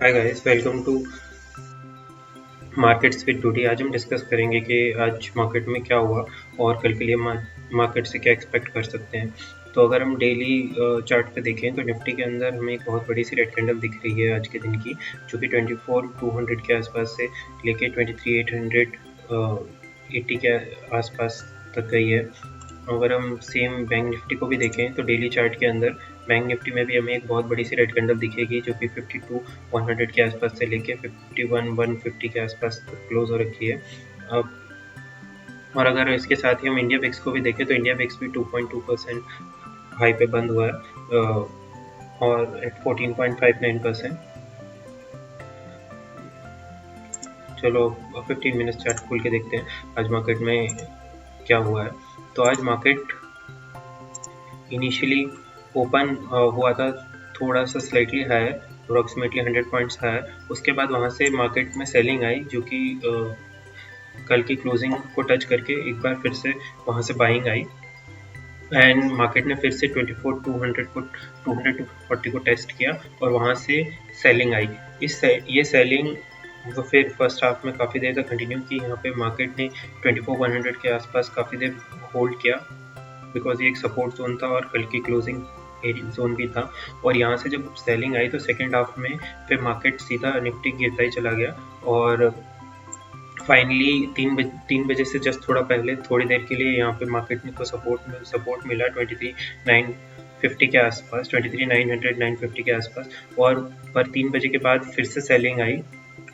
Hi guys, welcome to markets with today. आज हम discuss करेंगे कि आज मार्केट में क्या हुआ और कल के लिए मार्केट से क्या एक्सपेक्ट कर सकते हैं। तो अगर हम डेली चार्ट पे देखें तो निफ्टी के अंदर हमें एक बहुत बड़ी सी रेड कैंडल दिख रही है आज के दिन की, जो कि 24,200 के आसपास से लेके 23,880 के आसपास तक गई है। अगर हम सेम बैंक निफ्टी को भी देखें तो डेली चार्ट के अंदर बैंक निफ्टी में भी हमें एक बहुत बड़ी सी रेड कैंडल दिखेगी, जो कि 52,100 के आसपास से लेके 51,150 के आसपास क्लोज हो रखी है। अब और अगर इसके साथ ही हम इंडिया बिक्स को भी देखें तो इंडिया बिक्स भी 2.2% हाई पे बंद हुआ है और एट 14.59%। चलो 15 मिनट चार्ट खोल के देखते हैं आज मार्केट में क्या हुआ है। तो आज मार्केट इनिशियली ओपन हुआ था थोड़ा सा slightly higher, approximately 100 points higher. उसके बाद वहाँ से मार्केट में सेलिंग आई, जो कि कल की क्लोजिंग को टच करके एक बार फिर से वहाँ से बाइंग आई एंड मार्केट ने फिर से 24,200 को 240 को टेस्ट किया और वहाँ से सेलिंग आई। ये सेलिंग तो फिर फर्स्ट हाफ में काफ़ी देर तक कंटिन्यू की। यहाँ पे मार्केट ने 24,100 के आसपास काफ़ी देर होल्ड किया, बिकॉज ये एक सपोर्ट जोन था और कल की क्लोजिंग जोन भी था। और यहाँ से जब सेलिंग आई तो सेकेंड हाफ में फिर मार्केट सीधा निफ्टी गिरता ही चला गया और फाइनली 3 बजे से जस्ट थोड़ा पहले थोड़ी देर के लिए यहाँ पे मार्केट को सपोर्ट मिला 23,950 के आसपास, 23,900 950 के आसपास। और पर 3 बजे के बाद फिर से सेलिंग आई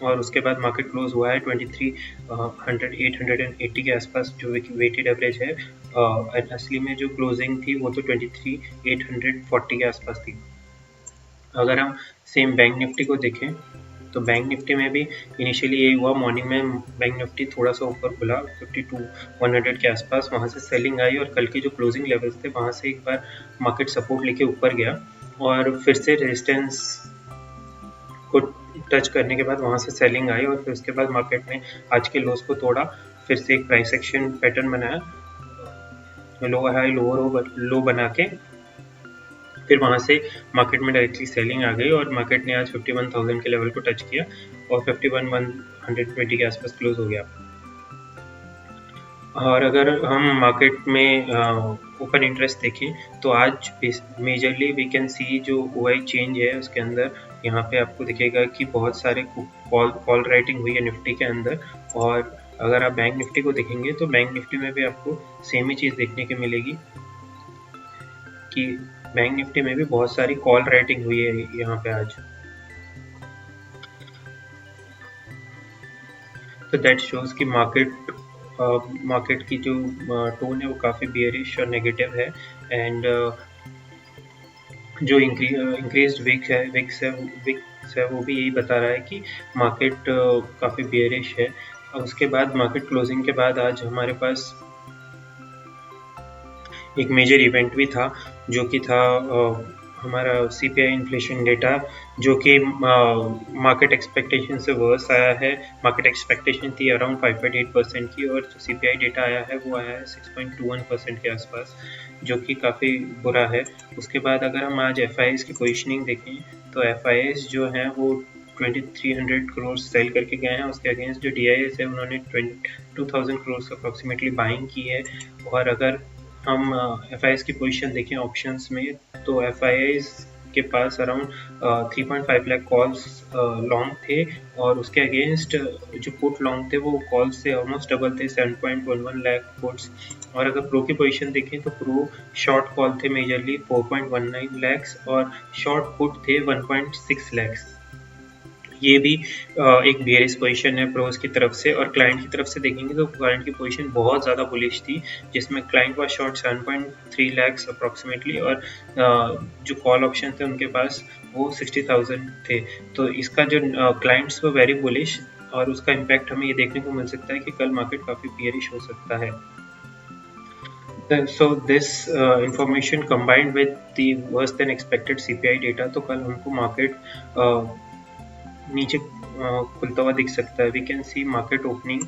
और उसके बाद मार्केट क्लोज हुआ है 23,880 के आसपास, जो वेटेड एवरेज है। असली में जो क्लोजिंग थी वो तो 23,840 के आसपास थी। अगर हम सेम बैंक निफ्टी को देखें तो बैंक निफ्टी में भी इनिशियली यही हुआ। मॉर्निंग में बैंक निफ्टी थोड़ा सा ऊपर खुला 52,100 के आसपास, वहाँ से सेलिंग आई और कल के जो क्लोजिंग लेवल्स थे वहाँ से एक बार मार्केट सपोर्ट लेके ऊपर गया और फिर से रेजिस्टेंस को टच करने के बाद वहाँ से सेलिंग आई और फिर उसके बाद मार्केट ने आज के लोस को तोड़ा, फिर से एक प्राइस एक्शन पैटर्न बनाया, लो हाई लो बना के फिर वहाँ से मार्केट में डायरेक्टली सेलिंग आ गई और मार्केट ने आज 51,000 के लेवल को टच किया और 51,120 के आसपास क्लोज हो गया। और अगर हम मार्केट में ओपन इंटरेस्ट देखें तो आज मेजरली वी कैन सी जो OI चेंज है उसके अंदर यहाँ पे आपको दिखेगा कि बहुत सारे कॉल राइटिंग हुई है निफ्टी के अंदर। और अगर आप बैंक निफ्टी को देखेंगे तो बैंक निफ्टी में भी आपको सेम ही चीज़ देखने को मिलेगी कि बैंक निफ्टी में भी बहुत सारी कॉल राइटिंग हुई है यहाँ पे आज। तो दैट शोज कि मार्केट की जो टोन है वो काफ़ी बियरिश और नेगेटिव है एंड जो इंक्रीज्ड विक्स है वो भी यही बता रहा है कि मार्केट काफ़ी बियरिश है। उसके बाद मार्केट क्लोजिंग के बाद आज हमारे पास एक मेजर इवेंट भी था, जो कि था हमारा CPI इन्फ्लेशन डेटा, जो कि मार्केट एक्सपेक्टेशन से वर्स आया है। मार्केट एक्सपेक्टेशन थी अराउंड 5.8% की और जो CPI डेटा आया है वो आया है 6.21% के आसपास, जो कि काफ़ी बुरा है। उसके बाद अगर हम आज FIIs की पोजीशनिंग देखें तो FIIs जो हैं वो 2300 करोड़ सेल करके गए हैं। उसके अगेंस्ट जो DIS है उन्होंने 22,000 करोड़ अप्रॉक्सीमेटली बाइंग की है। और अगर हम FIIs की पोजीशन देखें ऑप्शंस में तो FIIs के पास अराउंड 3.5 लाख कॉल्स लॉन्ग थे और उसके अगेंस्ट जो पुट लॉन्ग थे वो कॉल्स से ऑलमोस्ट डबल थे, 7.11 लाख पुट्स। और अगर प्रो की पोजीशन देखें तो प्रो शॉर्ट कॉल थे मेजरली 4.19 लैक्स और शॉर्ट पुट थे 1.6 लैक्स। ये भी एक बेयरिश पोजीशन है प्रोस की तरफ से। और क्लाइंट की तरफ से देखेंगे तो क्लाइंट की पोजीशन बहुत ज़्यादा बुलिश थी, जिसमें client was short 7.3 lakhs approximately और जो कॉल ऑप्शन थे उनके पास वो 60,000 थे। तो इसका जो क्लाइंट्स वो वेरी बुलिश और उसका इम्पैक्ट हमें ये देखने को मिल सकता है कि कल मार्केट काफ़ी बेयरिश हो सकता है। So this information combined with the worse than expected CPI data, तो कल हमको मार्केट नीचे खुलता हुआ दिख सकता है। We can see market opening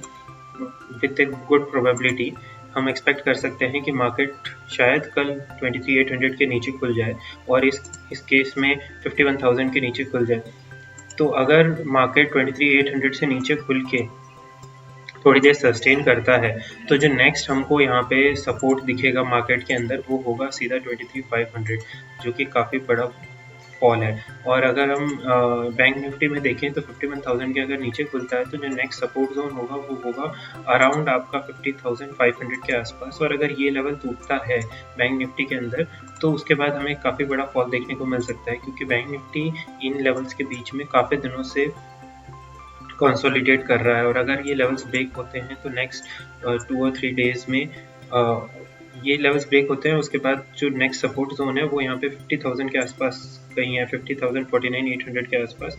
with a good probability. हम एक्सपेक्ट कर सकते हैं कि मार्केट शायद कल 23,800 के नीचे खुल जाए और इस केस में 51,000 के नीचे खुल जाए। तो अगर मार्केट 23,800 से नीचे खुल के थोड़ी देर सस्टेन करता है तो जो नेक्स्ट हमको यहाँ पे सपोर्ट दिखेगा मार्केट के अंदर वो होगा सीधा 23,500, जो कि काफ़ी बड़ा फॉल है। और अगर हम बैंक निफ्टी में देखें तो 51,000 के अगर नीचे खुलता है तो जो नेक्स्ट सपोर्ट जोन होगा वो होगा अराउंड आपका 50,500 के आसपास। और अगर ये लेवल टूटता है बैंक निफ्टी के अंदर तो उसके बाद हमें काफ़ी बड़ा फॉल देखने को मिल सकता है, क्योंकि बैंक निफ्टी इन लेवल्स के बीच में काफ़ी दिनों से कंसोलिडेट कर रहा है। और अगर ये लेवल्स ब्रेक होते हैं तो नेक्स्ट 2 और 3 डेज में ये लेवल्स ब्रेक होते हैं, उसके बाद जो नेक्स्ट सपोर्ट जोन है वो यहाँ पे 50,000 के आसपास कहीं है, 50,000 49,800 के आसपास।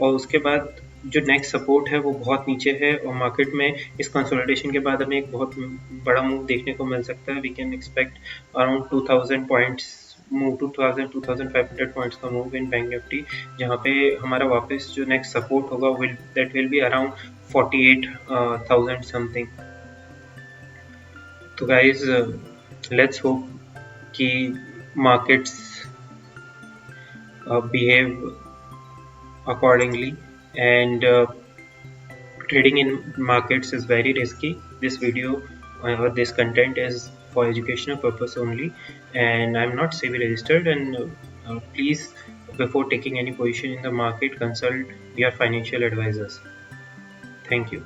और उसके बाद जो नेक्स्ट सपोर्ट है वो बहुत नीचे है और मार्केट में इस कंसोलिडेशन के बाद हमें एक बहुत बड़ा मूव देखने को मिल सकता है। We can expect around 2,000 points move, 2,500 points का मूव इन बैंक निफ्टी, जहाँ पे हमारा वापस जो नेक्स्ट सपोर्ट होगा that will be around 48,000 something. तो गाइज लेट्स होप कि markets behave accordingly, and trading in markets is very risky. This video or this content is for educational purpose only, and I'm not SEBI registered. And please, before taking any position in the market, consult your financial advisors. Thank you.